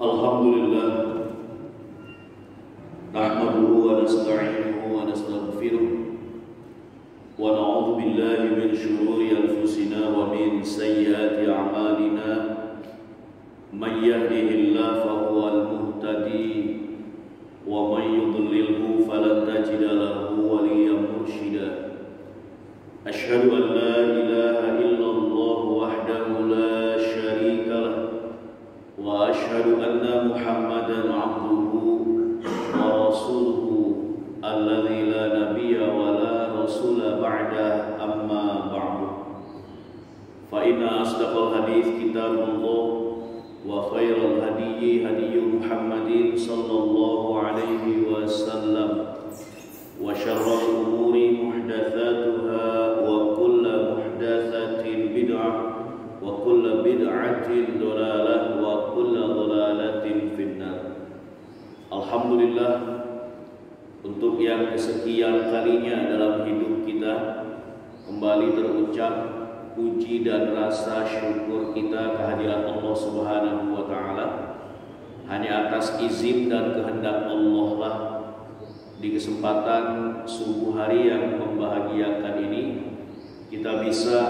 Alhamdulillah nahmaduhu wa nasta'inuhu wa nastaghfiruh wa na'udzu billahi min shururi anfusina wa min sayyiati a'malina may yahdihillahu fahuwal muhtadi wa may yudlilhu falan tajida lahu waliyyan mursyida. Asyhadu an la ilaha illallah wahdahu la syarika lah wa asyhadu anna Muhammadan abduhu wa rasuluhu alladzi la nabiyya wa la rasula ba'da amma ba'du. Fa inna asdaqal hadits kitabullah wa khairal hadyi hadyu Muhammadin sallallahu alaihi wasallam wa syarrul umuri muhdatsatuha wa kullu muhdatsatin bid'ah wa kullu bid'atin dhalalah wa kullu dhalalatin finnar. Alhamdulillah, untuk yang kesekian kalinya dalam hidup kita kembali terucap puji dan rasa syukur kita kehadirat Allah Subhanahu wa taala. Hanya atas izin dan kehendak Allah lah di kesempatan subuh hari yang membahagiakan ini kita bisa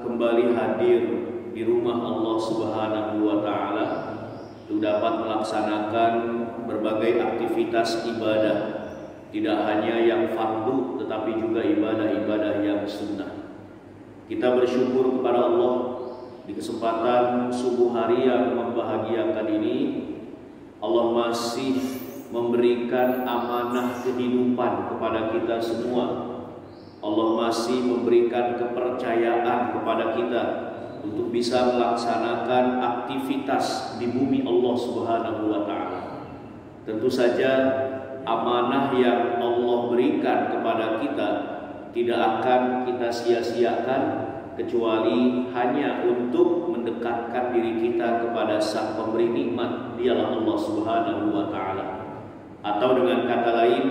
kembali hadir di rumah Allah Subhanahu wa taala untuk dapat melaksanakan berbagai aktivitas ibadah, tidak hanya yang fardu tetapi juga ibadah-ibadah yang sunnah. Kita bersyukur kepada Allah di kesempatan subuh hari yang membahagiakan ini. Allah masih memberikan amanah kehidupan kepada kita semua. Allah masih memberikan kepercayaan kepada kita untuk bisa melaksanakan aktivitas di bumi Allah Subhanahu wa taala. Tentu saja amanah yang Allah berikan kepada kita tidak akan kita sia-siakan kecuali hanya untuk mendekatkan diri kita kepada Sang Pemberi nikmat, dialah Allah Subhanahu wa taala. Atau dengan kata lain,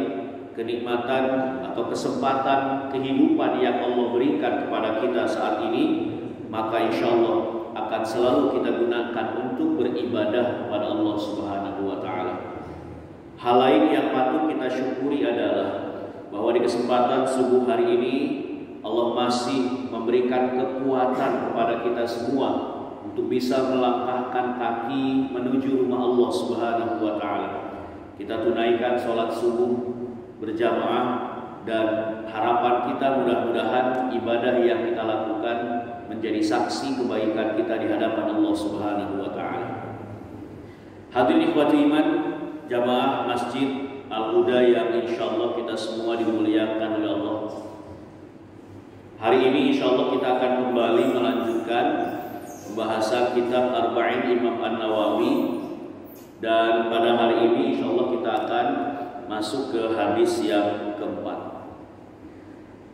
kenikmatan atau kesempatan kehidupan yang Allah berikan kepada kita saat ini, maka insya Allah akan selalu kita gunakan untuk beribadah kepada Allah Subhanahu wa taala. Hal lain yang patut kita syukuri adalah bahwa di kesempatan subuh hari ini Allah masih memberikan kekuatan kepada kita semua untuk bisa melangkahkan kaki menuju rumah Allah Subhanahu wa taala. Kita tunaikan sholat subuh berjamaah dan harapan kita mudah-mudahan ibadah yang kita lakukan menjadi saksi kebaikan kita di hadapan Allah Subhanahu wa taala. Hadirin ikhwati iman, jamaah Masjid Al-Huda yang insyaallah kita semua dimuliakan oleh Allah. Hari ini insyaallah kita akan kembali melanjutkan pembahasan kitab Arba'in Imam An-Nawawi, dan pada hari ini insyaallah kita akan masuk ke hadis yang keempat.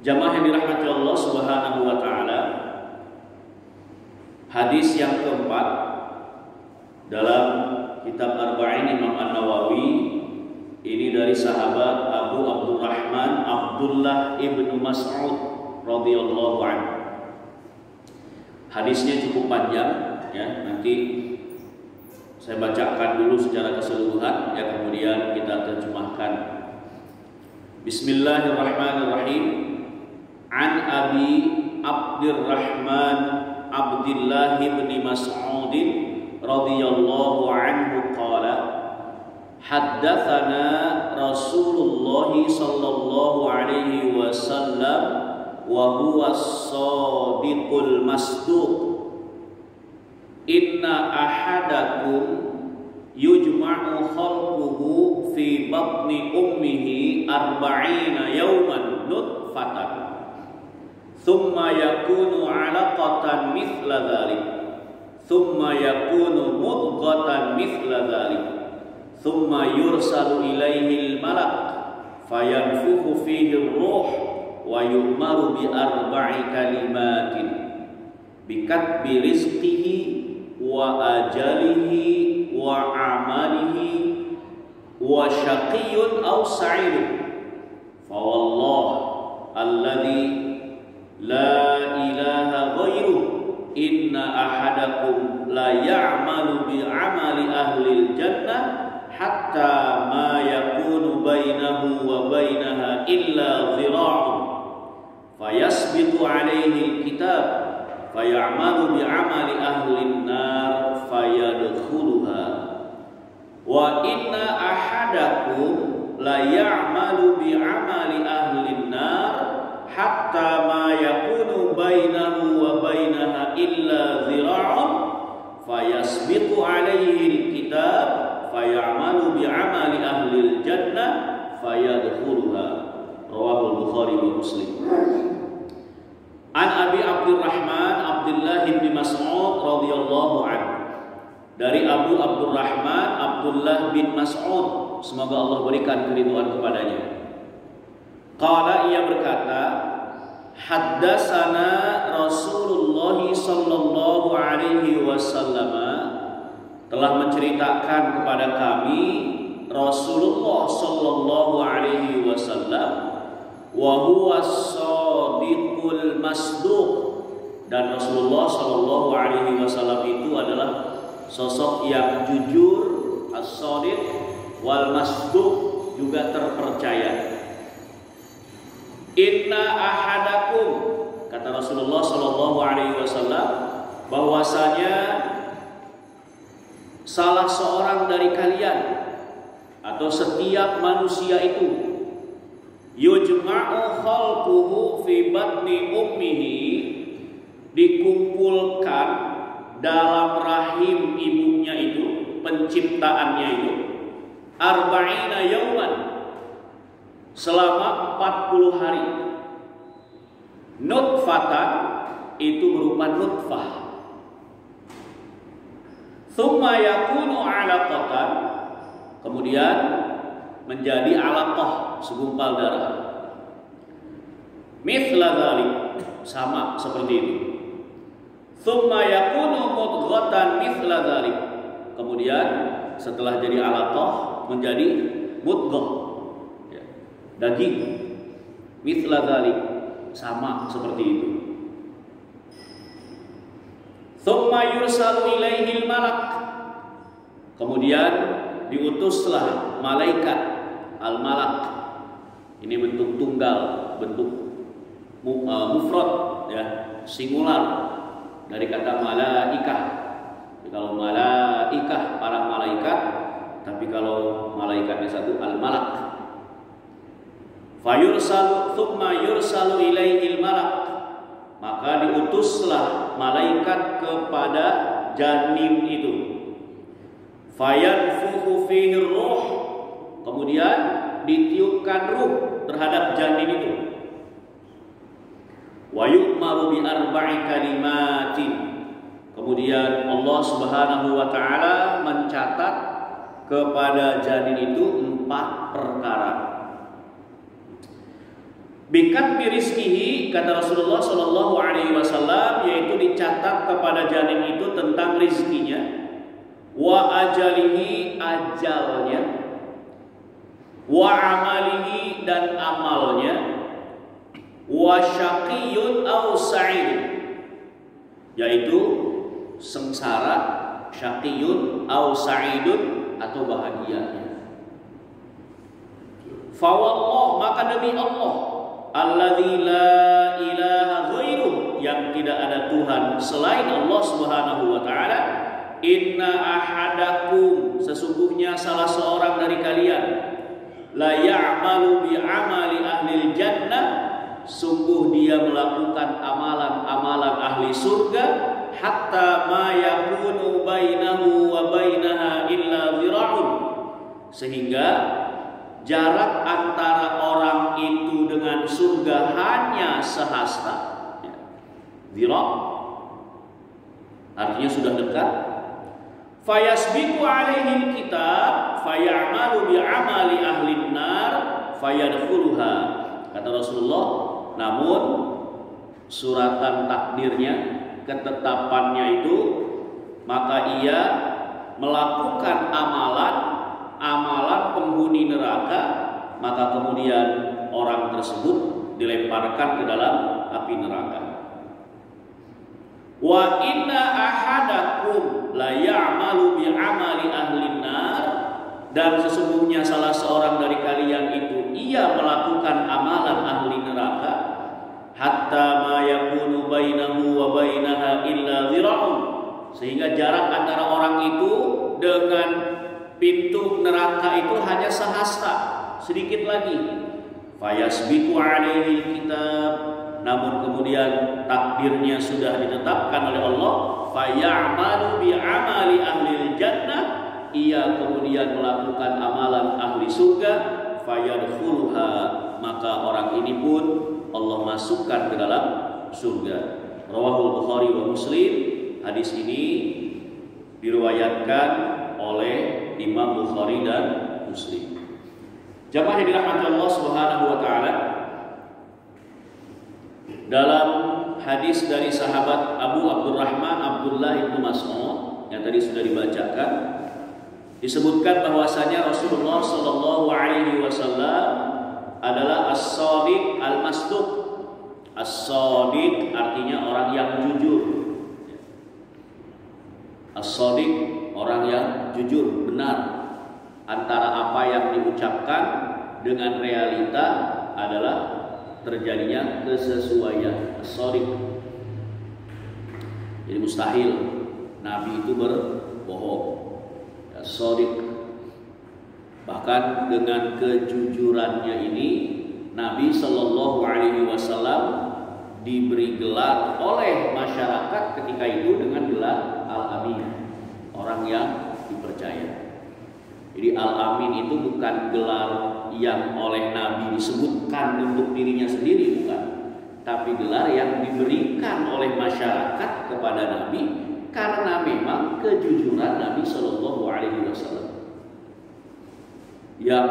Jamaah yang dirahmati Allah Subhanahu wa taala, hadis yang keempat dalam kitab Arba'in Imam An-Nawawi ini dari sahabat Abu Abdurrahman Abdullah ibnu Mas'ud radhiyallahu anhu. Hadisnya cukup panjang ya, nanti saya bacakan dulu secara keseluruhan ya, kemudian kita terjemahkan. Bismillahirrahmanirrahim. An Abi Abdurrahman Abdullah ibn Mas'ud radhiyallahu anhu qala haddatsana Rasulullah sallallahu alaihi wasallam wa huwa as-sadiqul masduq. Inna ahadakum yujma'u khalquhu fi batni ummihi arba'ina yawman nutfatan thumma yakunu 'alaqatan mithla dhalik thumma yakunu mudghatan mithla dhalik thumma yursalu ilaihi al-malak fayanfukhu fihi ar-ruh wa yu'maru bi arba'i kalimatin bikatbi rizqihi wa ajalihi wa amalihi wa syaqiyyun aw sa'idun fa wallah alladhi la ilaha ghairuh inna ahadakum la ya'malu bi amali ahli al-jannah hatta ma yakunu bainahu wa bainaha illa dhira'un fayasbiqu alaihi alkitab fayamalu bi'amali ahli an-nar fayadkhuluha wa inna ahadakum la ya'malu bi'amali ahli an-nar hatta ma yakunu bainahu wa bainaha illa dhira'un fayasbiqu alaihi alkitab fayamalu bi'amali ahli al-jannah fayadkhuluha. Rawahul Bukhari wa Muslim. An Abi Abdurrahman Abdullah bin Mas'ud radhiyallahu anhu. Dari Abu Abdurrahman Abdullah bin Mas'ud, semoga Allah berikan keridhaan kepadanya. Qala, ia berkata, haddatsana Rasulullah sallallahu alaihi wasallam, telah menceritakan kepada kami Rasulullah sallallahu alaihi wasallam, wa huwa as-shadiqul masduq, dan Rasulullah sallallahu alaihi wasallam itu adalah sosok yang jujur, as-shadiq wal masduq, juga terpercaya. Inna ahadakum, kata Rasulullah sallallahu alaihi wasallam, bahwasanya salah seorang dari kalian atau setiap manusia itu yujma'u khalquhu fi batni ummihi, dikumpulkan dalam rahim ibunya itu, penciptaannya itu, arba'ina yauman, selama 40 hari. Nutfatan, itu berupa nutfah. Thumma yakunu alaqatan, kemudian menjadi alaqah, segumpal darah. Mithla dzalik, sama seperti itu. Thumma yakunu mudghatan mithla dzalik, kemudian setelah jadi alaqah menjadi mudghah, daging. Mithla dzalik, sama seperti itu. Thumma yursalu ilaihil malak, kemudian diutuslah malaikat al-malak. Ini bentuk tunggal, bentuk mufrad, ya, singular dari kata malaikah. Kalau malaikah para malaikat, tapi kalau malaikatnya satu, al-malak. Fayursalu thumma yursalu ilaihil malak, maka diutuslah malaikat kepada janin itu. Fayanfukhu fihi ruh, kemudian ditiupkan ruh terhadap janin itu. Wa yu'maru bi arba'i kalimatin, kemudian Allah Subhanahu wa taala mencatat kepada janin itu 4 perkara. Bikat birizkihi, kata Rasulullah sallallahu alaihi wasallam, yaitu dicatat kepada janin itu tentang rizkinya, wa ajalihi, ajalnya, wa amalihi, dan amalnya, wa syaqiyun aw sa'id, yaitu sengsara, syaqiyun aw sa'idun, atau bahagianya. Fa wallah, maka demi Allah, alladzi la ilaha ghairuh, yang tidak ada Tuhan selain Allah Subhanahu wa taala, inna ahadakum, sesungguhnya salah seorang dari kalian, la ya'malu bi amali ahli jannah, sungguh dia melakukan amalan-amalan ahli surga, hatta ma yakunu bainahu wa bainaha illa dhira'un, sehingga jarak antara orang itu dengan surga hanya sehasta. Dhira' artinya sudah dekat. Fayasbiqu alaihi alkitab fayamalu bi'amali ahli an-nar fayadkhuluha, kata Rasulullah, namun suratan takdirnya, ketetapannya itu, maka ia melakukan amalan penghuni neraka, maka kemudian orang tersebut dilemparkan ke dalam api neraka. Wa inna ahadakum la ya'malu bi amali ahli nar dan sesungguhnya salah seorang dari kalian itu ia melakukan amalan ahli neraka hatta ma yakunu bainahu wa bainaha illa dhira'un, sehingga jarak antara orang itu dengan pintu neraka itu hanya sehasta, sedikit lagi. Fayasbiqu alaihi kitab, namun kemudian takdirnya sudah ditetapkan oleh Allah. Fayamalu bi'amali ahli jannah, ia kemudian melakukan amalan ahli surga. Fayadkhuluha, maka orang ini pun Allah masukkan ke dalam surga. Rawahul Bukhari wa Muslim. Hadis ini diriwayatkan oleh Imam Bukhari dan Muslim. Jamaah yang dirahmati Allah Subhanahu wa taala, dalam hadis dari sahabat Abu Abdurrahman Abdullah bin Mas'ud yang tadi sudah dibacakan, disebutkan bahwasanya Rasulullah sallallahu alaihi wasallam adalah as-shadiq al-masduq. As-shadiq artinya orang yang jujur. As-shadiq orang yang jujur, benar. Antara apa yang diucapkan dengan realita adalah terjadinya kesesuaian. As-shadiq. Jadi mustahil Nabi itu berbohong. As-shadiq. Bahkan dengan kejujurannya ini Nabi Shallallahu Alaihi Wasallam diberi gelar oleh masyarakat ketika itu dengan gelar Al-Amin, orang yang dipercaya. Jadi Al-Amin itu bukan gelar yang oleh Nabi disebutkan untuk dirinya sendiri, bukan, tapi gelar yang diberikan oleh masyarakat kepada Nabi karena memang kejujuran Nabi Shallallahu Alaihi Wasallam. Yang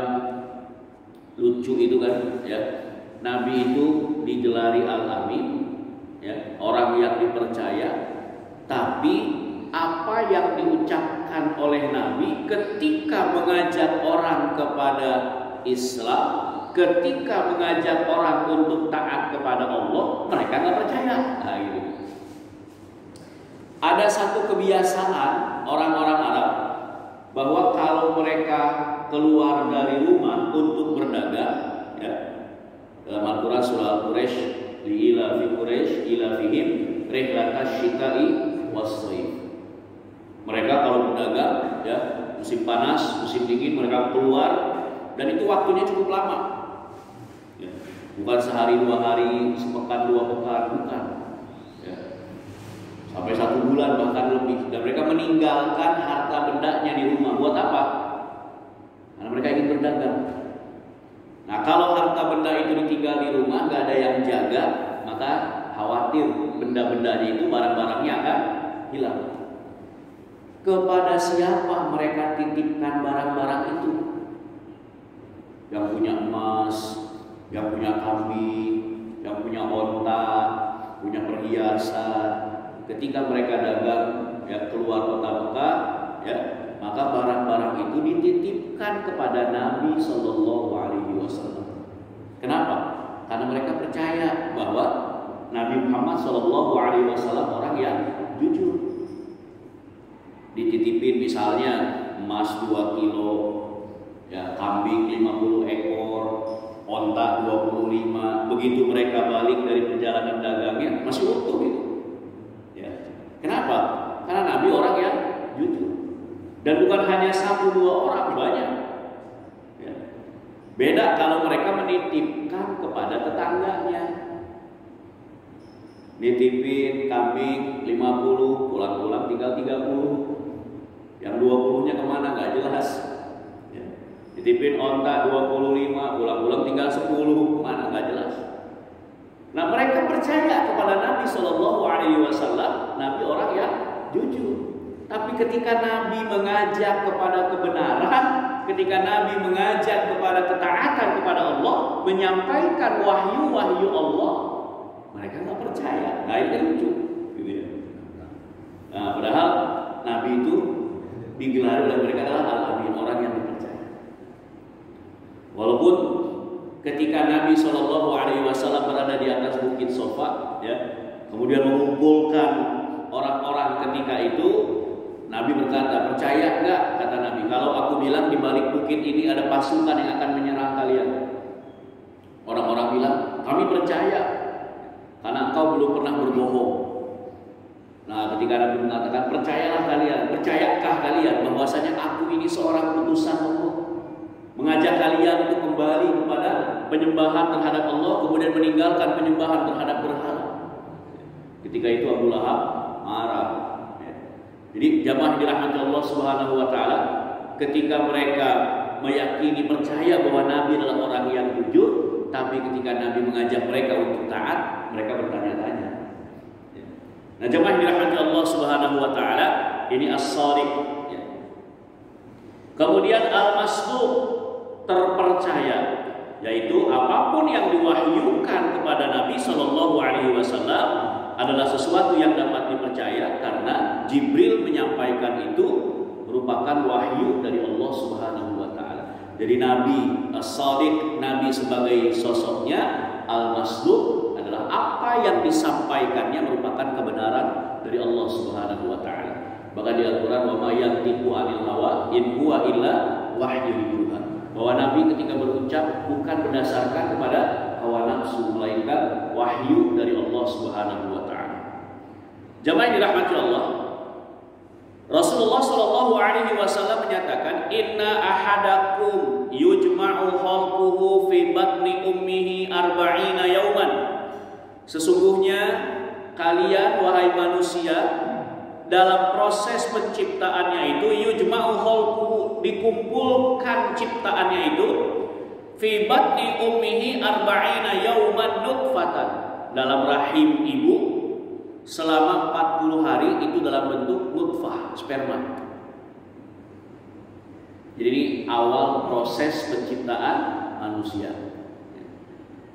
lucu itu kan, ya, Nabi itu digelari Al-Amin, ya, orang yang dipercaya, tapi apa yang diucapkan oleh Nabi ketika mengajak orang kepada Islam, ketika mengajak orang untuk taat kepada Allah, mereka nggak percaya. Nah, gitu. Ada satu kebiasaan orang-orang Arab bahwa kalau mereka keluar dari rumah untuk berdagang, ya, dalam Al-Quran surah Al-Quraisy, ila fi Quraisy ila fihim rihlatasy syita'i was-shaif. Mereka kalau berdagang, ya, musim panas, musim dingin, mereka keluar, dan itu waktunya cukup lama, ya, bukan sehari dua hari, sepekan dua pekan, bukan, ya, sampai 1 bulan bahkan lebih. Dan mereka meninggalkan harta bendanya di rumah. Buat apa? Karena mereka ingin berdagang. Nah, kalau harta benda itu ditinggal di rumah, gak ada yang jaga, maka khawatir benda-bendanya itu, barang-barangnya akan hilang. Kepada siapa mereka titipkan barang-barang itu? Yang punya emas, yang punya kambing, yang punya onta, punya perhiasan. Ketika mereka dagang, ya, keluar kota Mekah, ya, maka barang-barang itu dititipkan kepada Nabi Shallallahu Alaihi Wasallam. Kenapa? Karena mereka percaya bahwa Nabi Muhammad Shallallahu Alaihi Wasallam orang yang jujur. Dititipin misalnya emas 2 kilo, ya, kambing 50 ekor, onta 25. Begitu mereka balik dari perjalanan dagangnya masih utuh gitu. Ya. Kenapa? Karena Nabi orang yang jujur. Dan bukan hanya 1-2 orang, banyak. Ya. Beda kalau mereka menitipkan kepada tetangganya. Nitipin kambing 50, pulang-pulang tinggal 30. Yang 20-nya kemana nggak jelas. Ya. Nitipin onta 25, pulang-pulang tinggal 10, kemana nggak jelas. Nah, mereka percaya kepada Nabi Shallallahu Alaihi Wasallam, Nabi orang yang jujur. Tapi ketika Nabi mengajak kepada kebenaran, ketika Nabi mengajak kepada ketaatan kepada Allah, menyampaikan wahyu-wahyu Allah, mereka nggak percaya. Nah, itu lucu, gitu ya. Nah, padahal Nabi itu digelar oleh mereka adalah Al-Amin, orang yang dipercaya. Walaupun ketika Nabi Shallallahu Alaihi Wasallam berada di atas bukit Sofa, ya, kemudian mengumpulkan orang-orang ketika itu, Nabi berkata, percaya enggak? Kata Nabi, kalau aku bilang di balik bukit ini ada pasukan yang akan menyerang kalian. Orang-orang bilang, kami percaya karena engkau belum pernah berbohong. Nah, ketika Nabi mengatakan, percayalah kalian, percayakah kalian bahwasanya aku ini seorang utusan Allah, mengajak kalian untuk kembali kepada penyembahan terhadap Allah, kemudian meninggalkan penyembahan terhadap berhala. Ketika itu Abu Lahab marah. Jadi jamaah dirahmati Allah Subhanahu wa taala, ketika mereka meyakini percaya bahwa Nabi adalah orang yang jujur, tapi ketika Nabi mengajak mereka untuk taat, mereka bertanya-tanya. Nah, jemaah dirahmati Allah Subhanahu wa taala, ini as-shadiq. Kemudian al-masduq, terpercaya, yaitu apapun yang diwahyukan kepada Nabi Shallallahu alaihi wasallam adalah sesuatu yang dapat dipercaya karena Jibril menyampaikan itu merupakan wahyu dari Allah Subhanahu wa taala. Jadi Nabi as-shadiq, Nabi sebagai sosoknya, al-masduq adalah apa yang disampaikannya merupakan kebenaran dari Allah Subhanahu wa taala. Bahkan di Al-Qur'an, wa may yantiqu 'anil hawa in huwa illa wahyun yuha. Bahwa Nabi ketika berucap bukan berdasarkan kepada hawa nafsu, melainkan wahyu dari Allah Subhanahu wa taala. Jamaah yang dirahmati Allah, Rasulullah Shallallahu alaihi wasallam menyatakan, inna ahadakum yujma'u khalquhu fi batni ummihi arba'ina yauman. Sesungguhnya kalian wahai manusia, dalam proses penciptaannya itu yujma'u khalquhu, dikumpulkan ciptaannya itu, fi batni ummihi arba'ina yauman nutfatan, dalam rahim ibu selama 40 hari itu dalam bentuk nutfah, sperma. Jadi ini awal proses penciptaan manusia.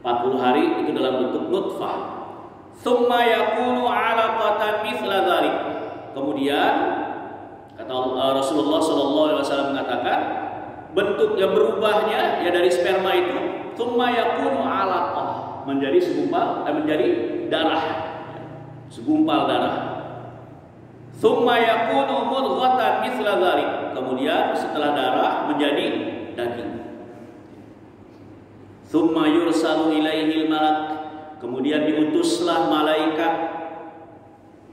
40 hari itu dalam bentuk nutfah. Tsumma yakunu 'alaqatan mithla dzalik. Kemudian kata Rasulullah sallallahu alaihi wasallam mengatakan, bentuknya berubahnya ya dari sperma itu, tsumma yakunu 'alaqah, menjadi menjadi darah. Segumpal darah. Tsumma yakunu mudghatan mithla dzalik. Kemudian setelah darah menjadi daging. Tsumma yursalu ilaihil malak, kemudian diutuslah malaikat,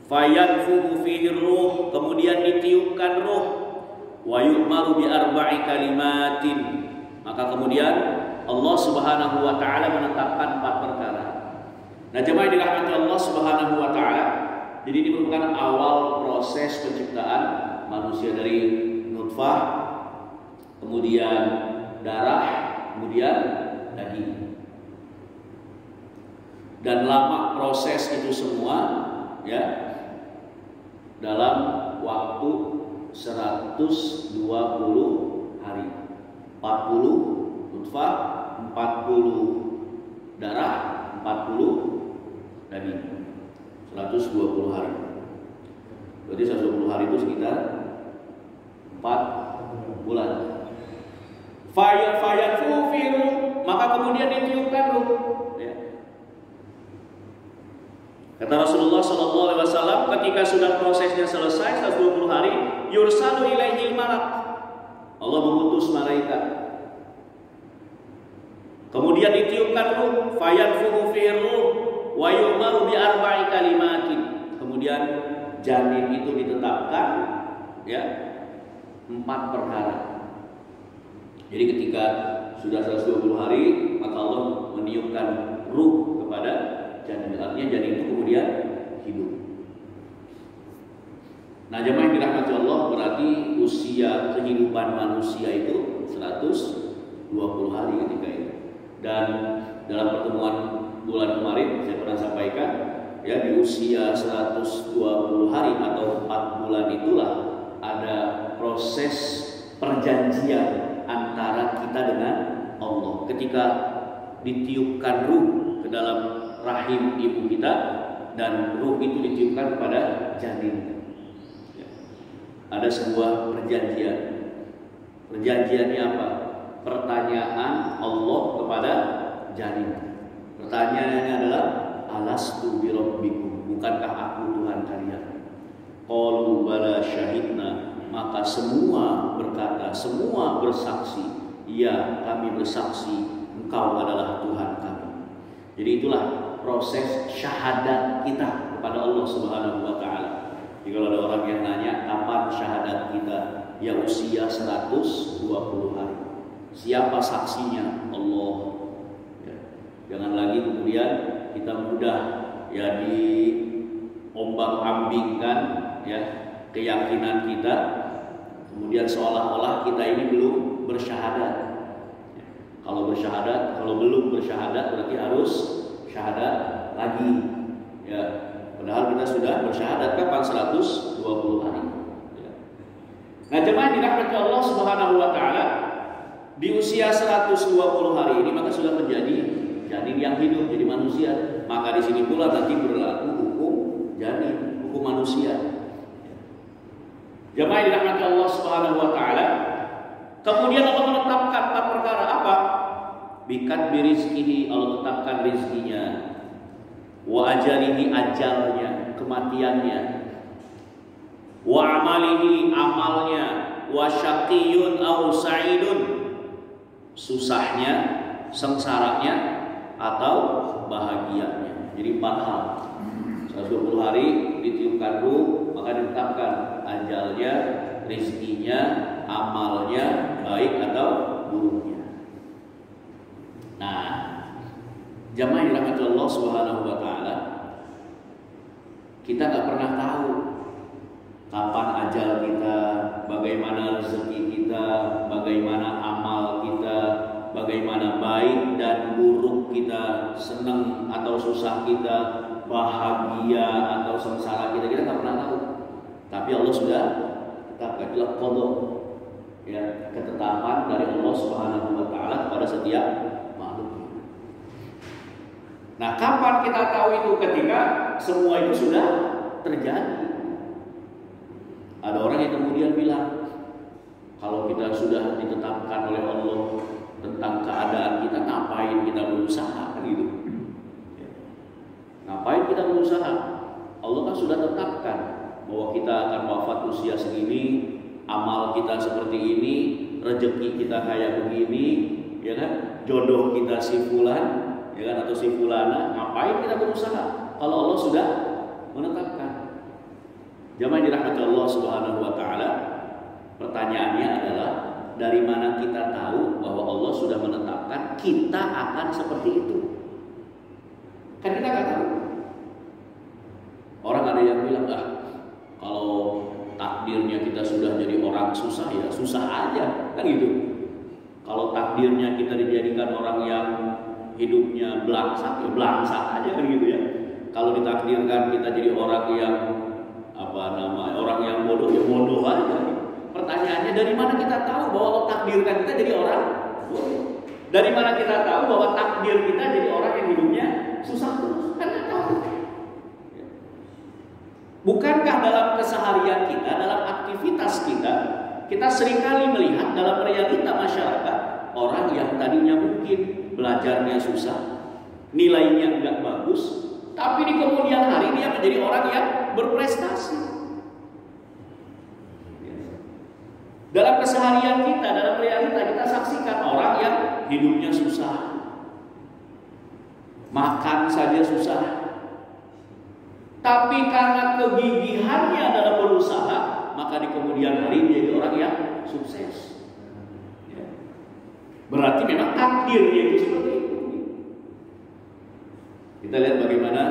fayanfukhu fihi ruh, kemudian ditiupkan ruh, wa yu'maru bi arba'i kalimatin, maka kemudian Allah Subhanahu wa taala menetapkan 4 perkara. Nah, jemaah yang dirahmati Allah Subhanahu wa taala, jadi ini merupakan awal proses penciptaan manusia dari nutfah, kemudian darah, kemudian daging. Dan lama proses itu semua ya dalam waktu 120 hari. 40 nutfah, 40 darah, 40 daging. 120 hari. Berarti 120 hari itu sekitar 4 bulan. Fayanfukhu fihi ruh, maka kemudian ditiupkan ruh. Ya. Kata Rasulullah Sallallahu Alaihi Wasallam, ketika sudah prosesnya selesai 120 hari, yursalu ilaihil malak, Allah mengutus malaikat. Kemudian ditiupkan ruh, fayanfukhu fihi ruh, wa yu'maru bi arba'i kalimatin. Kemudian janin itu ditetapkan ya 4 perkara. Jadi ketika sudah 120 hari, maka Allah meniupkan ruh kepada janin. Artinya janin itu kemudian hidup. Nah, jemaah yang dirahmati Allah, berarti usia kehidupan manusia itu 120 hari ketika itu. Dan dalam pertemuan bulan kemarin saya pernah sampaikan ya, di usia 120 hari atau 4 bulan itulah ada proses perjanjian antara kita dengan Allah. Ketika ditiupkan ruh ke dalam rahim ibu kita dan ruh itu ditiupkan kepada janin, ya, ada sebuah perjanjian. Perjanjiannya apa? Pertanyaan Allah kepada janin. Pertanyaannya adalah, alastu bi rabbikum, bukankah aku Tuhan kalian? Qalu bala syahidna, maka semua berkata, semua semua bersaksi, ya kami bersaksi Engkau adalah Tuhan kami. Jadi itulah proses syahadat kita kepada Allah Subhanahu wa taala. Jadi kalau ada orang yang nanya kapan syahadat kita, ya usia 120 hari. Siapa saksinya? Allah. Ya. Jangan lagi kemudian kita mudah ya diombang-ambingkan ya keyakinan kita, kemudian seolah-olah kita ini belum bersyahadat. Ya. Kalau belum bersyahadat berarti harus syahadat lagi. Ya. Padahal kita sudah bersyahadat kapan? 120 hari. Ya. Nah, jemaah dirahmati Allah Subhanahu wa taala, di usia 120 hari ini maka sudah menjadi janin yang hidup, jadi manusia. Maka di sini pula nanti berlaku hukum janin, hukum manusia. Jemaah dirahmati Allah Subhanahu wa taala. Kemudian Allah menetapkan 4 perkara apa? Bikat birizkihi, Allah tetapkan rizkinya. Wa ajalihi, ajalnya, kematiannya. Wa amalihi, amalnya. Wa syaqiyun aw sa'idun, susahnya, sengsaranya, atau bahagianya. Jadi 4 hal. 120 hari ditiupkan ruh, maka ditetapkan ajalnya, rizkinya, amalnya, baik atau buruknya. Nah, jamaah dirahmati Allah Subhanahu wa taala, kita nggak pernah tahu kapan ajal kita, bagaimana rezeki kita, bagaimana amal kita, bagaimana baik dan buruk kita, senang atau susah kita, bahagia atau sengsara kita nggak pernah tahu. Tapi Allah sudah tetapkan, itulah qada, ya, ketetapan dari Allah Subhanahu wa taala kepada setiap makhluk. Nah, kapan kita tahu itu? Ketika semua itu sudah terjadi. Ada orang yang kemudian bilang, kalau kita sudah ditetapkan oleh Allah tentang keadaan kita, ngapain kita berusaha, kan gitu. Ngapain kita berusaha? Allah kan sudah tetapkan bahwa kita akan wafat usia segini, amal kita seperti ini, rezeki kita kayak begini, ya kan? Jodoh kita si fulan, ya kan, atau si fulana. Ngapain kita berusaha kalau Allah sudah menetapkan? Jamaah dirahmati Allah Subhanahu wa taala, pertanyaannya adalah dari mana kita tahu bahwa Allah sudah menetapkan kita akan seperti itu? Kan kita nggak tahu. Orang ada yang bilang, kalau takdirnya kita sudah jadi orang susah, ya susah aja, kan gitu. Kalau takdirnya kita dijadikan orang yang hidupnya belangsak, ya belangsak aja, kan gitu ya. Kalau ditakdirkan kita jadi orang yang orang yang bodoh, ya bodoh aja. Pertanyaannya, dari mana kita tahu bahwa Allah takdirkan kita jadi orang bodoh? Dari mana kita tahu bahwa takdir kita jadi orang yang hidupnya susah terus? Kan nggak tahu. Bukankah dalam keseharian kita, dalam aktivitas kita, kita seringkali melihat dalam realita masyarakat orang yang tadinya mungkin belajarnya susah, nilainya nggak bagus, tapi di kemudian hari dia menjadi orang yang berprestasi. Dalam keseharian kita, dalam realita kita saksikan orang yang hidupnya susah, makan saja susah, tapi karena kegigihannya dalam berusaha, maka di kemudian hari dia jadi orang yang sukses. Berarti memang takdirnya itu seperti itu. Kita lihat bagaimana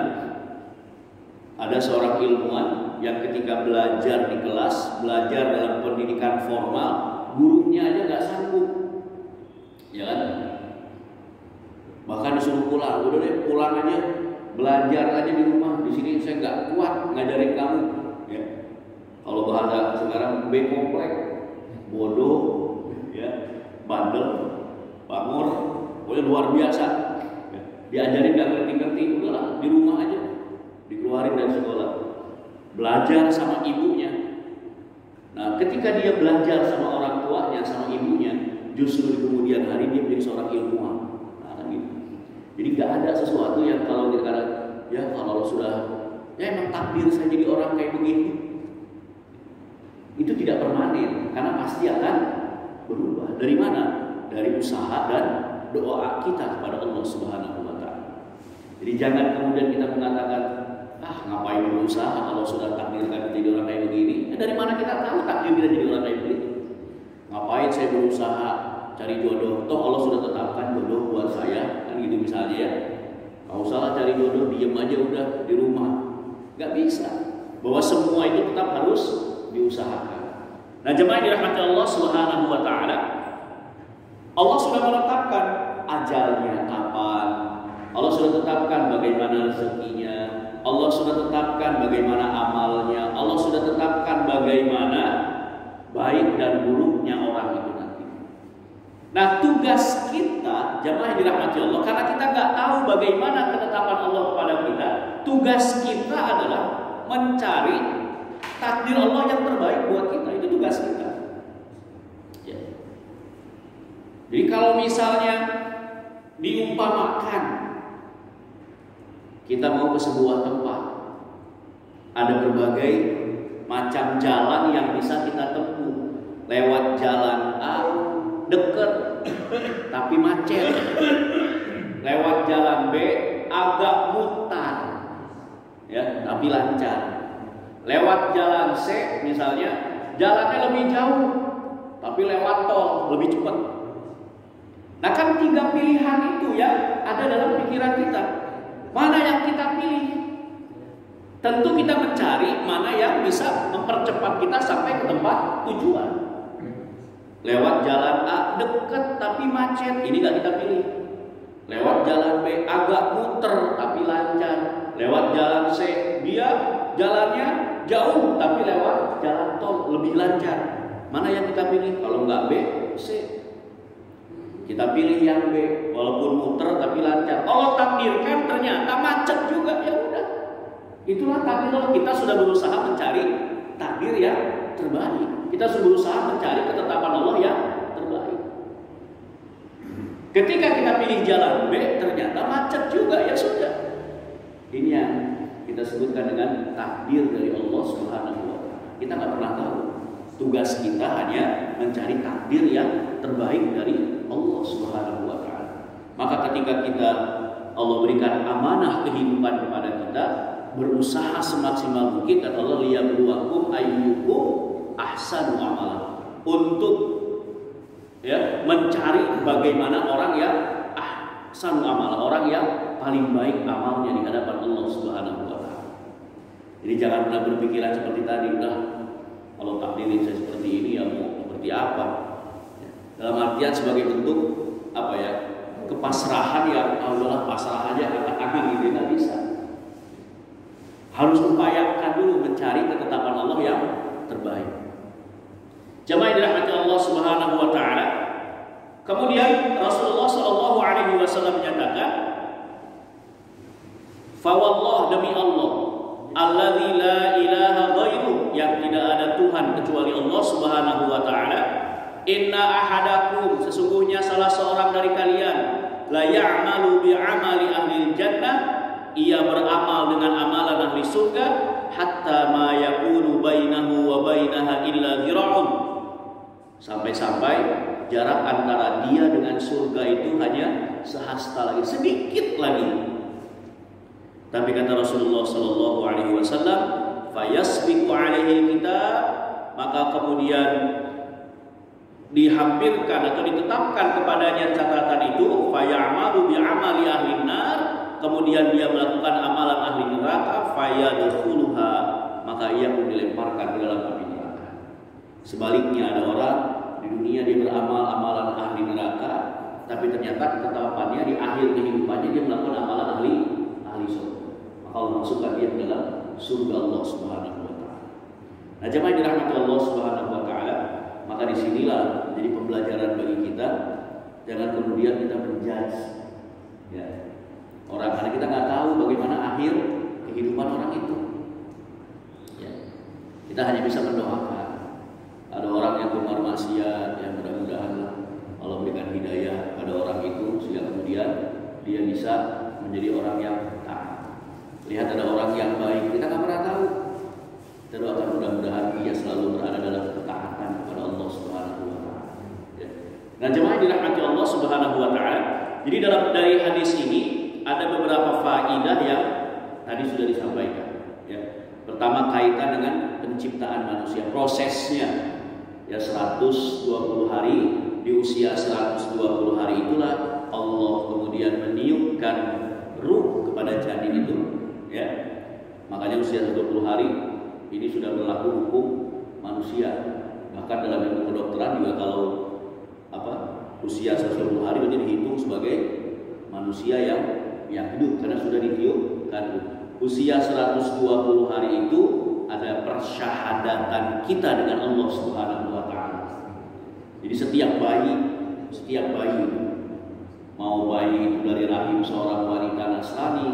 ada seorang ilmuwan yang ketika belajar di kelas, belajar dalam pendidikan formal, gurunya aja nggak sanggup, ya kan? Bahkan disuruh pulang, udah deh pulang aja, belajar aja di rumah. Di sini saya nggak kuat ngajarin kamu. Ya. Kalau bahasa sekarang B komplek, bodoh, ya, bandel, bangor, pokoknya luar biasa. Ya. Diajarin nggak ngerti-ngerti, udahlah di rumah aja, dikeluarin dari sekolah. Belajar sama ibunya. Nah, ketika dia belajar sama orang tuanya, sama ibunya, justru di kemudian hari dia menjadi seorang ilmuwan. Nah, kan gitu. Jadi nggak ada sesuatu yang kalau kita ya kalau sudah ya emang takdir saya jadi orang kayak begini, itu tidak permanen karena pasti akan berubah. Dari mana? Dari usaha dan doa kita kepada Allah Subhanahu wa taala. Jadi jangan kemudian kita mengatakan, ngapain berusaha kalau sudah takdirkan jadi orang kayak begini? Dari mana kita tahu takdir kita jadi orang kayak begitu? Ngapain saya berusaha cari jodoh? Toh Allah sudah tetapkan jodoh buat saya, kan gitu misalnya ya. Nggak usah cari jodoh, diem aja udah di rumah. Nggak bisa. Bahwa semua itu tetap harus diusahakan. Nah, jemaah yang dirahmati Allah Subhanahu wa taala, Allah sudah menetapkan ajalnya kapan. Allah sudah tetapkan bagaimana rezekinya. Allah sudah tetapkan bagaimana amalnya. Allah sudah tetapkan bagaimana baik dan buruknya orang itu nanti. Nah, tugas kita, jemaah yang dirahmati Allah, karena kita nggak tahu bagaimana ketetapan Allah kepada kita, tugas kita adalah mencari takdir Allah yang terbaik buat kita. Itu tugas kita. Ya. Jadi kalau misalnya diumpamakan kita mau ke sebuah tempat, ada berbagai macam jalan yang bisa kita tempuh. Lewat jalan A dekat tapi macet, lewat jalan B agak mutar ya tapi lancar, lewat jalan C misalnya jalannya lebih jauh tapi lewat tol lebih cepat. Nah, kan 3 pilihan itu ya ada dalam pikiran kita. Mana yang kita pilih? Tentu kita mencari mana yang bisa mempercepat kita sampai ke tempat tujuan. Lewat jalan A dekat tapi macet, ini gak kita pilih. Lewat jalan B agak muter tapi lancar. Lewat jalan C dia jalannya jauh tapi lewat jalan tol lebih lancar. Mana yang kita pilih? Kalau nggak B, C. Kita pilih yang B, walaupun muter tapi lancar. Allah takdirkan ternyata macet juga, ya udah. Itulah takdir Allah. Kita sudah berusaha mencari takdir yang terbaik. Kita sudah berusaha mencari ketetapan Allah yang terbaik. Ketika kita pilih jalan B, ternyata macet juga, ya sudah. Ini yang kita sebutkan dengan takdir dari Allah Subhanahu wa taala. Kita nggak pernah tahu. Tugas kita hanya mencari takdir yang terbaik dari Allah Subhanahu wa taala. Maka ketika Allah berikan amanah kehidupan kepada kita, berusaha semaksimal mungkin, kata Allah, liyabluwakum ayyukum ahsanu amala, untuk mencari bagaimana orang yang ahsanu amala, orang yang paling baik amalnya di hadapan Allah Subhanahu wa taala. Jadi jangan pernah berpikiran seperti tadi, kalau takdirin saya seperti ini ya mau seperti apa? Dalam artian sebagai bentuk kepasrahan yang Allah pasrah aja angkat tangan gitu, nggak bisa. Harus upayakan dulu mencari ketetapan Allah yang terbaik. Jemaah yang dirahmati Allah Subhanahu wa taala. Kemudian Rasulullah sallallahu alaihi wasallam menyatakan, "Fa wallah, demi Allah, alladzi la ilaha ghairuh, yang tidak ada Tuhan kecuali Allah Subhanahu wa taala, inna ahadakum, sesungguhnya salah seorang dari kalian, la ya'malu bi amali ahli jannah, ia beramal dengan amalan ahli surga, hatta ma yakunu bainahu wa bainaha illa dhira'un, sampai-sampai jarak antara dia dengan surga itu hanya sehasta lagi, sedikit lagi. Tapi kata Rasulullah sallallahu alaihi wasallam, fayasbiqu alaihi kitab, maka kemudian dihampirkan atau ditetapkan kepadanya catatan itu, fayamalu bi amali ahli nar, kemudian dia melakukan amalan ahli neraka, fayadkhuluha, maka ia pun dilemparkan ke dalam api neraka. Sebaliknya ada orang di dunia dia beramal amalan ahli neraka, tapi ternyata ketetapannya di akhir kehidupannya dia melakukan amalan ahli surga. Maka Allah masukkan dia ke dalam surga Allah Subhanahu wa taala. Nah, jemaah dirahmati Allah Subhanahu wa taala, maka disinilah jadi pembelajaran bagi kita, jangan kemudian kita menjudge orang, karena kita nggak tahu bagaimana akhir kehidupan orang itu. Kita hanya bisa mendoakan. Ada orang yang gemar maksiat, yang mudah-mudahan Allah berikan hidayah pada orang itu sehingga kemudian dia bisa menjadi orang yang taat. Lihat ada orang yang baik, kita nggak pernah tahu. Kita doakan mudah-mudahan dia selalu berada dalam ketaatan kepada Allah Subhanahu wa taala. Nah, jemaah yang dirahmati Allah Subhanahu wa taala. Jadi dari hadis ini ada beberapa faedah yang tadi sudah disampaikan, ya. Pertama, kaitan dengan penciptaan manusia, prosesnya. Ya, 120 hari, di usia 120 hari itulah Allah kemudian meniupkan ruh kepada janin itu, ya. Makanya usia 120 hari ini sudah berlaku hukum manusia. Bahkan dalam ilmu kedokteran juga kalau usia 120 hari berarti dihitung sebagai manusia yang hidup karena sudah ditiupkan. Usia 120 hari itu ada persyahadatan kita dengan Allah Subhanahu wa taala. Jadi setiap bayi mau bayi itu dari rahim seorang wanita Nasrani,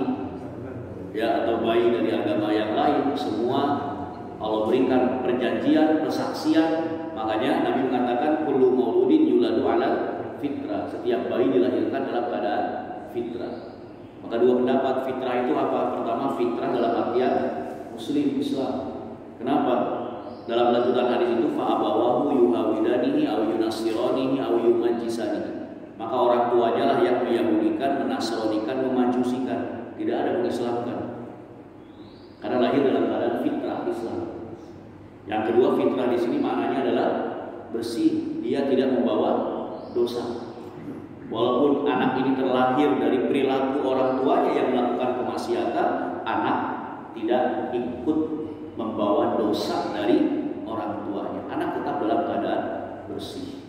ya, atau bayi dari agama yang lain, semua Allah berikan perjanjian, persaksian. Makanya Nabi mengatakan kullu mauludin yuladu ala fitrah. Setiap bayi dilahirkan dalam keadaan fitrah. Maka dua pendapat fitrah itu apa? Pertama, fitrah dalam artian Muslim Islam. Kenapa? Dalam lanjutan hadis itu fa'abawahu yuhawidanihi aw yunasiranihi aw yumajjisanihi. Maka orang tuanya lah yang meyahudikan, menasronikan, memajusikan. Tidak ada mengislamkan. Karena lahir dalam keadaan fitrah Islam. Yang kedua, fitrah di sini maknanya adalah bersih. Dia tidak membawa dosa. Walaupun anak ini terlahir dari perilaku orang tuanya yang melakukan kemaksiatan, anak tidak ikut membawa dosa dari orang tuanya. Anak tetap dalam keadaan bersih.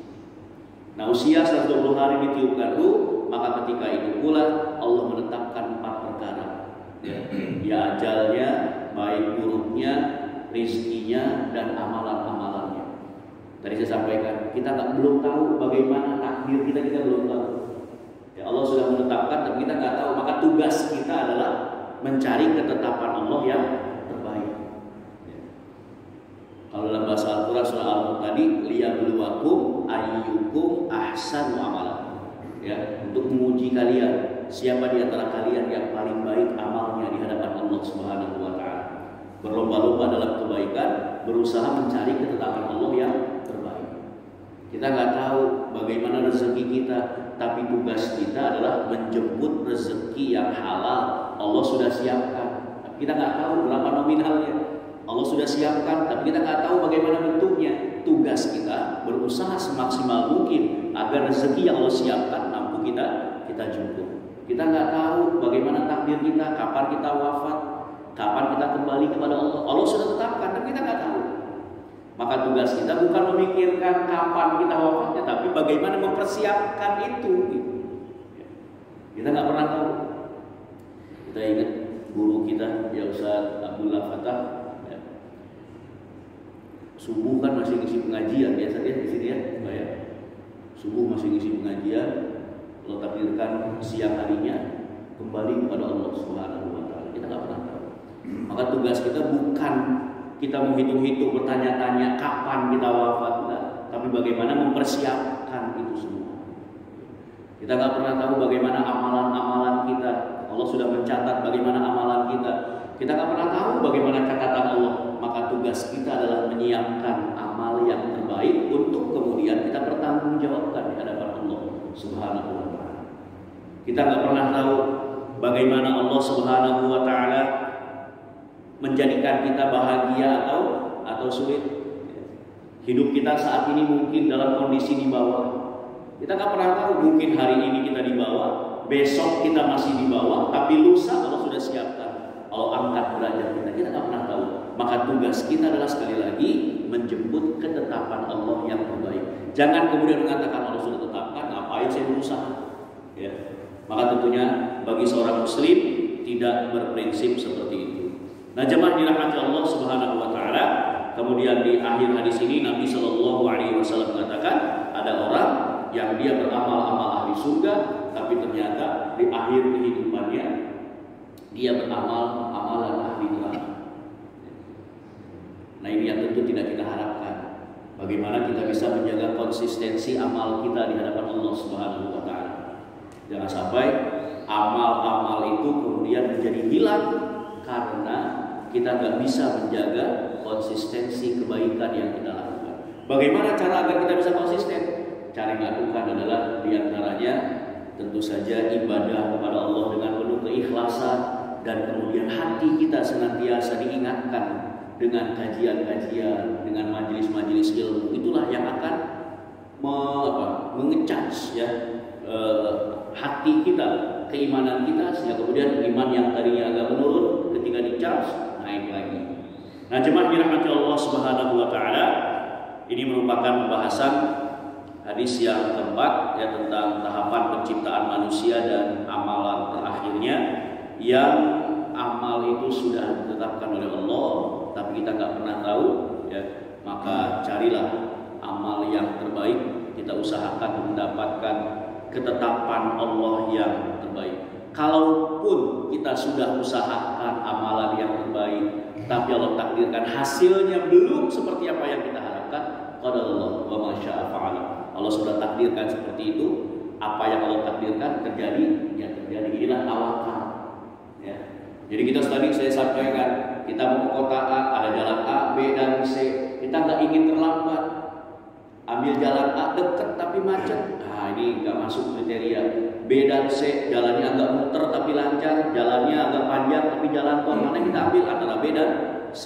Nah, usia 120 hari ditiupkan ruh, maka ketika itu pula Allah menetapkan 4 perkara. Ya, ajalnya, baik buruknya, rizkinya, dan amalan-amalannya. Tadi saya sampaikan, kita belum tahu bagaimana takdir kita belum tahu. Ya, Allah sudah menetapkan, tapi kita nggak tahu. Maka tugas kita adalah mencari ketetapan Allah yang terbaik. Ya. Kalau dalam bahasa Al-Quran surah Al-Mulk tadi, liyabluwakum ayyukum ahsanu amalan. Ya, untuk menguji kalian, siapa di antara kalian yang paling baik amalnya di hadapan Allah Subhanahu wa taala. Berlomba-lomba dalam kebaikan, berusaha mencari ketetapan Allah yang terbaik. Kita nggak tahu bagaimana rezeki kita, tapi tugas kita adalah menjemput rezeki yang halal. Allah sudah siapkan, tapi kita nggak tahu berapa nominalnya. Allah sudah siapkan, tapi kita nggak tahu bagaimana bentuknya. Tugas kita berusaha semaksimal mungkin agar rezeki yang Allah siapkan mampu kita jemput. Kita nggak tahu bagaimana takdir kita, kapan kita wafat, kapan kita kembali kepada Allah. Allah sudah tetapkan, tapi kita nggak tahu. Maka tugas kita bukan memikirkan kapan kita wafatnya, tapi bagaimana mempersiapkan itu. Kita nggak pernah tahu. Kita ingat guru kita, ya Ustaz Abdullah Fatah. Ya. Subuh kan masih ngisi pengajian biasa dia di sini ya, ya. Subuh masih ngisi pengajian, Allah takdirkan siang harinya kembali kepada Allah Subhanahu wa taala. Kita nggak pernah tahu. Maka tugas kita bukan kita menghitung-hitung, bertanya-tanya kapan kita wafat, enggak, tapi bagaimana mempersiapkan itu semua. Kita nggak pernah tahu bagaimana amalan-amalan kita. Allah sudah mencatat bagaimana amalan kita. Kita nggak pernah tahu bagaimana catatan Allah. Maka tugas kita adalah menyiapkan amal yang terbaik untuk kemudian kita pertanggungjawabkan di hadapan Allah Subhanahu wa taala. Kita nggak pernah tahu bagaimana Allah Subhanahu wa taala menjadikan kita bahagia atau sulit. Hidup kita saat ini mungkin dalam kondisi di bawah. Kita nggak pernah tahu, mungkin hari ini kita di bawah, besok kita masih di bawah, tapi lusa Allah sudah siapkan. Allah angkat derajat kita nggak pernah tahu. Maka tugas kita adalah sekali lagi menjemput ketetapan Allah yang terbaik. Jangan kemudian mengatakan Allah sudah tetapkan, ngapain saya berusaha? Ya. Maka tentunya bagi seorang muslim tidak berprinsip seperti itu. Nah, jemaah dirahmati Allah Subhanahu wa taala, kemudian di akhir hadis ini Nabi Shallallahu alaihi wasallam mengatakan ada orang yang dia beramal-amal ahli surga, tapi ternyata di akhir kehidupannya dia beramal amalan ahli neraka. Nah, ini yang tentu tidak kita harapkan. Bagaimana kita bisa menjaga konsistensi amal kita di hadapan Allah Subhanahu wa taala. Jangan sampai amal-amal itu kemudian menjadi hilang karena kita nggak bisa menjaga konsistensi kebaikan yang kita lakukan. Bagaimana cara agar kita bisa konsisten? Cara yang lakukan tentu saja ibadah kepada Allah dengan penuh keikhlasan, dan kemudian hati kita senantiasa diingatkan dengan kajian-kajian, dengan majelis-majelis ilmu. Itulah yang akan mengecas ya hati kita, keimanan kita, sehingga kemudian iman yang tadinya agak menurun ketika dicas naik lagi. Nah, jemaah dirahmati Allah Subhanahu wa taala, ini merupakan pembahasan hadis yang keempat ya, tentang tahapan penciptaan manusia dan amalan terakhirnya, yang amal itu sudah ditetapkan oleh Allah tapi kita nggak pernah tahu ya. Maka carilah amal yang terbaik, kita usahakan mendapatkan ketetapan Allah yang terbaik. Kalaupun kita sudah usahakan amalan yang terbaik tapi Allah takdirkan hasilnya belum seperti apa yang kita harapkan, qadarullah wa ma syaa fa'ala. Allah sudah takdirkan seperti itu, apa yang Allah takdirkan terjadi, ya terjadi. Inilah tawakal. Ya. Jadi kita tadi saya sampaikan, kita mau ke kota A, ada jalan A, B dan C. Kita nggak ingin terlambat, ambil jalan A dekat tapi macet. Nah, ini nggak masuk kriteria. B dan C, jalannya agak muter tapi lancar, jalannya agak panjang tapi jalan tol. Mana kita ambil antara B dan C?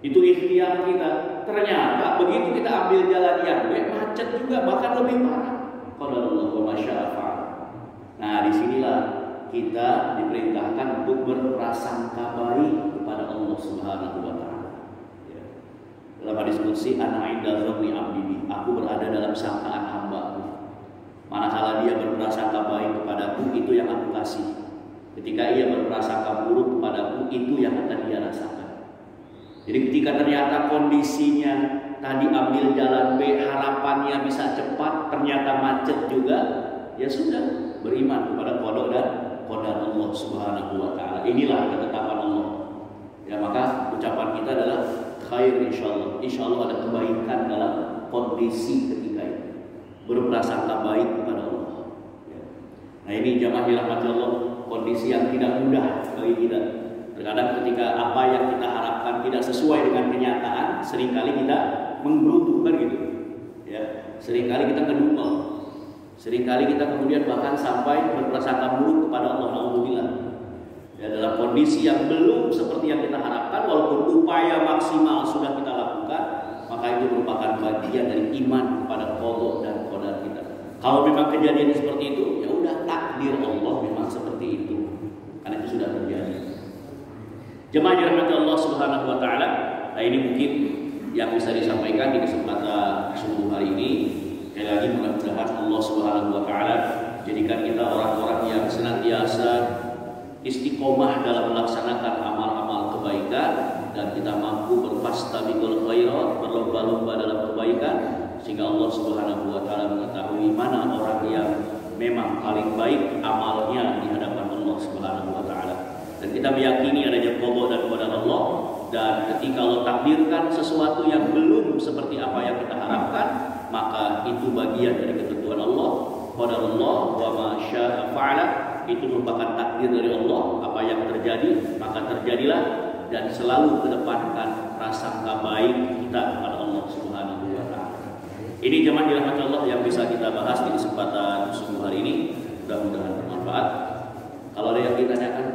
Itu ikhtiar kita. Ternyata begitu kita ambil jalan yang B, macet juga, bahkan lebih parah. Qadarullah wa ma syaa fa'ala. Nah, disinilah kita diperintahkan untuk berprasangka baik kepada Allah Subhanahu wa taala. Ya. Dalam hadis qudsi, ana inda dzanni 'abdi, aku berada dalam sangkaan hamba-Ku. Manakala dia berprasangka baik kepadaku, itu yang aku kasih. Ketika ia berprasangka buruk kepadaku, itu yang akan dia rasakan. Jadi ketika ternyata kondisinya tadi ambil jalan B, harapannya bisa cepat, ternyata macet juga, ya sudah, beriman kepada qada dan qadar Allah Subhanahu wa taala. Inilah ketetapan Allah. Ya, maka ucapan kita adalah khair insyaallah. Insyaallah ada kebaikan dalam kondisi ketika itu. Berprasangka baik kepada Allah. Ya. Nah, ini jamaah dirahmati Allah, kondisi yang tidak mudah bagi kita. Terkadang ketika apa yang kita harapkan tidak sesuai dengan kenyataan, seringkali kita menggerutu kan gitu. Ya, seringkali kita ngedumel. Seringkali kita kemudian bahkan sampai berprasangka buruk kepada Allah, naudzubillah. Ya, dalam kondisi yang belum seperti yang kita harapkan, walaupun upaya maksimal sudah kita lakukan, maka itu merupakan bagian dari iman kepada qada dan qadar kita. Kalau memang kejadian seperti itu, ya udah, takdir Allah memang seperti itu. Karena itu sudah terjadi. Jemaah dirahmati Allah Subhanahu wa taala. Nah, ini mungkin yang bisa disampaikan di kesempatan subuh hari ini. Sekali lagi mudah-mudahan Allah Subhanahu wa taala jadikan kita orang-orang yang senantiasa istiqomah dalam melaksanakan amal-amal kebaikan, dan kita mampu berfastabiqul khairat, berlomba-lomba dalam kebaikan, sehingga Allah Subhanahu wa taala mengetahui mana orang yang memang paling baik amalnya di hadapan Allah Subhanahu wa taala. Dan kita meyakini adanya qada dan qadar Allah, dan ketika Allah takdirkan sesuatu yang belum seperti apa yang kita harapkan, maka itu bagian dari ketentuan Allah. Qadarullah wa ma syaa fa'ala, itu merupakan takdir dari Allah. Apa yang terjadi maka terjadilah, dan selalu kedepankan prasangka baik kita kepada Allah Subhanahu wa taala. Ini jemaah dirahmati Allah yang bisa kita bahas di kesempatan subuh hari ini. Mudah-mudahan bermanfaat. Kalau ada yang ditanyakan,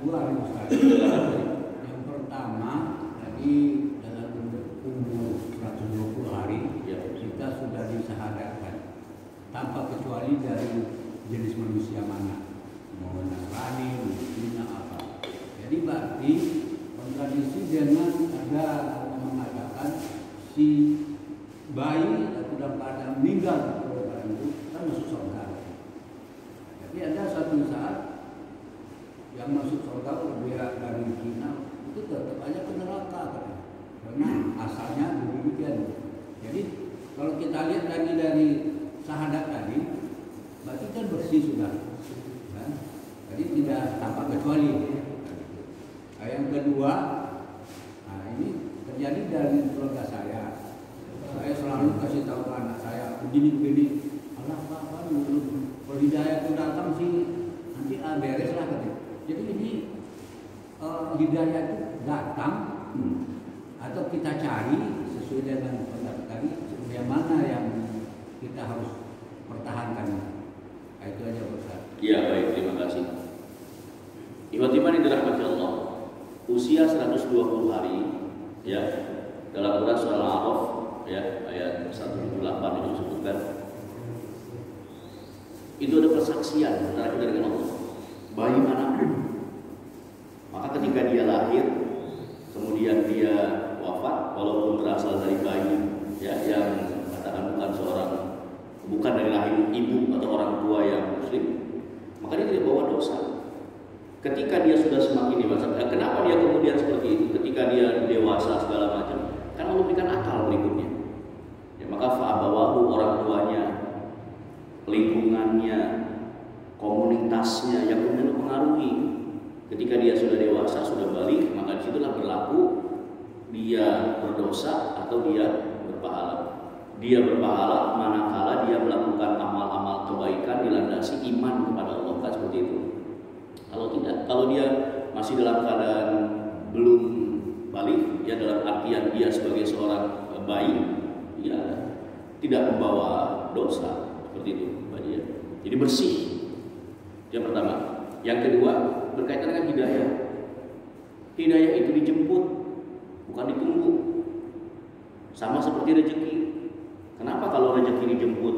dua yang pertama, tadi dalam umur 120 hari ya, kita sudah disahadatkan tanpa kecuali dari jenis manusia mana, mau Nasrani, Muslim, apa. Jadi berarti kontradiksi dengan ada yang mengatakan si bayi atau dalam keadaan meninggal itu kan masuk surga. Tapi ada satu saat yang masuk surga berbeda dari Cina itu tetap aja ke neraka karena asalnya demikian. Jadi kalau kita lihat tadi dari syahadat tadi, berarti kan bersih sudah, kan? Jadi tidak tanpa kecuali. Nah, yang kedua, nah ini terjadi dari keluarga saya. Saya selalu kasih tahu ke anak saya begini, Allah apa kalau hidayah itu datang sih nanti beres lah katanya. Jadi ini hidayah itu datang atau kita cari sesuai dengan pendapat tadi, yang mana yang kita harus pertahankan. Nah, itu aja. iman yang dirahmati Allah, usia 120 hari ya, dalam Quran surah Al-A'raf ya ayat 178 itu disebutkan itu ada persaksian antara kita dengan Allah bayi manapun. Maka ketika dia lahir kemudian dia wafat, walaupun berasal dari bayi ya yang katakan bukan dari rahim ibu atau orang tua yang muslim, maka dia tidak bawa dosa. Ketika dia sudah semakin dewasa, kenapa dia kemudian seperti itu? Ketika dia dewasa segala macam, kan Allah berikan akal berikutnya. Ya, maka fa'abawahu, orang tuanya, lingkungannya, komunitasnya yang kemudian mempengaruhi. Ketika dia sudah dewasa, sudah balik, maka disitulah berlaku dia berdosa atau dia berpahala. Dia berpahala manakala dia melakukan amal-amal kebaikan dilandasi iman kepada Allah, kan seperti itu. Kalau tidak, kalau dia masih dalam keadaan belum balik, ya dalam artian dia sebagai seorang bayi, ya tidak membawa dosa seperti itu, dia. Jadi bersih. Yang pertama. Yang kedua berkaitan dengan hidayah. Hidayah itu dijemput, bukan ditunggu. Sama seperti rezeki. Kenapa kalau rezeki dijemput,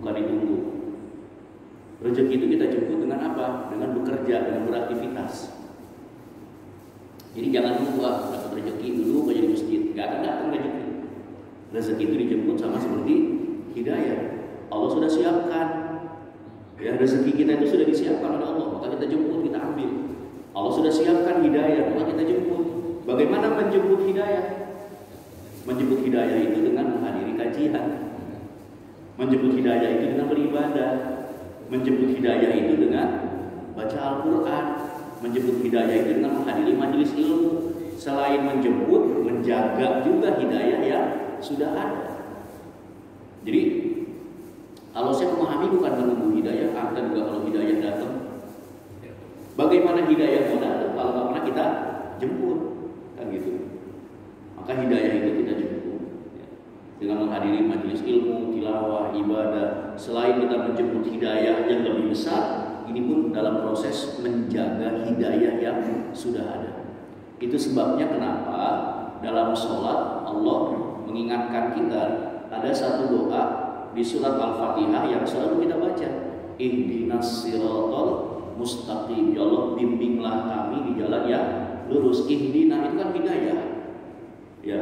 bukan ditunggu? Rezeki itu kita jemput dengan apa? Dengan bekerja, dengan beraktivitas. Jadi jangan tunggu dapat rezeki dulu kerja di masjid, nggak akan datang rezeki. Rezeki itu dijemput sama seperti hidayah. Allah sudah siapkan. Ya, rezeki kita itu sudah disiapkan oleh Allah, maka kita jemput, kita ambil. Allah sudah siapkan hidayah, maka kita jemput. Bagaimana menjemput hidayah? Menjemput hidayah itu dengan menghadiri kajian. Menjemput hidayah itu dengan beribadah. Menjemput hidayah itu dengan baca Al-Quran. Menjemput hidayah itu dengan menghadiri majelis ilmu. Selain menjemput, menjaga juga hidayah yang sudah ada. Jadi kalau saya memahami bukan menunggu hidayah, akan juga kalau hidayah datang. Bagaimana hidayah mau datang kalau nggak pernah kita jemput, kan gitu. Maka hidayah itu kita jemput dengan menghadiri majelis ilmu, tilawah, ibadah. Selain kita menjemput hidayah yang lebih besar, ini pun dalam proses menjaga hidayah yang sudah ada. Itu sebabnya kenapa dalam sholat Allah mengingatkan kita ada satu doa di surat Al-Fatihah yang selalu kita baca. Ihdinas siratal mustaqim. Ya Allah, bimbinglah kami di jalan yang lurus. Ihdina itu kan hidayah. Ya.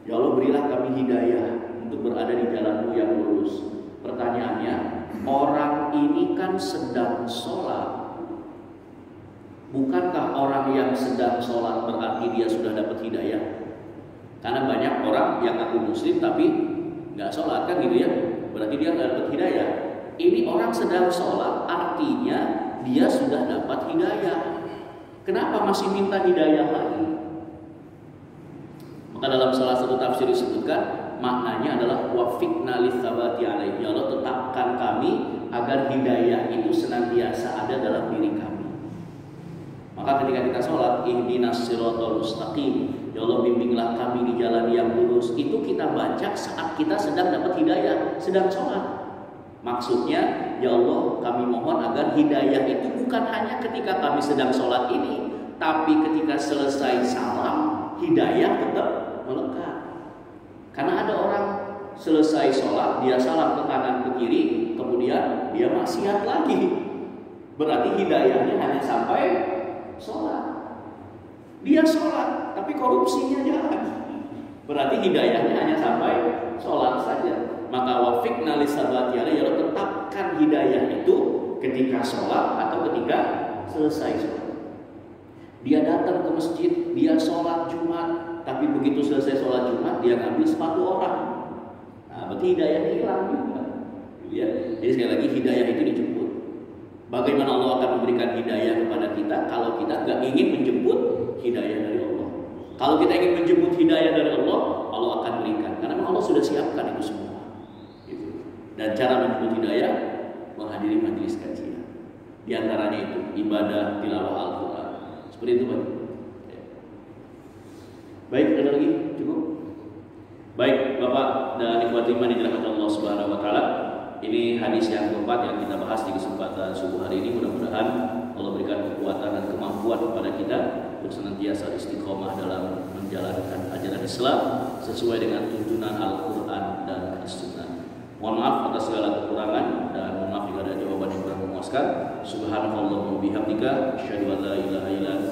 Ya Allah, berilah kami hidayah untuk berada di jalanmu yang lurus. Pertanyaannya, orang ini kan sedang sholat. Bukankah orang yang sedang sholat berarti dia sudah dapat hidayah? Karena banyak orang yang ngaku muslim tapi nggak sholat, kan gitu ya. Berarti dia nggak dapat hidayah. Ini orang sedang sholat, artinya dia sudah dapat hidayah. Kenapa masih minta hidayah lagi? Maka dalam salah satu tafsir disebutkan maknanya adalah wafiqna litsabati alaihi. Ya Allah, tetapkan kami agar hidayah itu senantiasa ada dalam diri kami. Maka ketika kita sholat, ihdinas siratal mustaqim. Ya Allah, bimbinglah kami di jalan yang lurus. Itu kita baca saat kita sedang dapat hidayah, sedang sholat. Maksudnya, ya Allah, kami mohon agar hidayah itu bukan hanya ketika kami sedang sholat ini, tapi ketika selesai salam, hidayah tetap melekat. Karena ada orang selesai sholat, dia salam ke kanan ke kiri, kemudian dia maksiat lagi. Berarti hidayahnya hanya sampai sholat. Dia sholat, tapi korupsinya jalan. Berarti hidayahnya hanya sampai sholat saja. Maka wafiqna litsabati alaihi, ya tetapkan hidayah itu ketika sholat atau ketika selesai sholat. Dia datang ke masjid, dia sholat Jumat, tapi begitu selesai sholat Jumat dia ngambil sepatu orang. Nah, berarti hidayahnya hilang juga. Ya. Jadi sekali lagi hidayah itu dijemput. Bagaimana Allah akan memberikan hidayah kepada kita kalau kita nggak ingin menjemput hidayah dari Allah? Kalau kita ingin menjemput hidayah dari Allah, Allah akan berikan. Karena Allah sudah siapkan itu semua. Gitu. Dan cara menjemput hidayah, menghadiri majelis kajian. Di antaranya itu ibadah tilawah Al-Quran. Seperti itu, Pak. Baik, ada lagi? Cukup? Baik, Bapak dan ikhwati iman yang dirahmati Allah Subhanahu wa taala. Ini hadis yang keempat yang kita bahas di kesempatan subuh hari ini. Mudah-mudahan Allah berikan kekuatan dan kemampuan kepada kita untuk senantiasa istiqomah dalam menjalankan ajaran Islam sesuai dengan tuntunan Al-Quran dan As-Sunnah. Mohon maaf atas segala kekurangan dan mohon maaf jika ada jawaban yang kurang memuaskan. Subhanallah wa bihamdika, asyhadu an la ilaha illa anta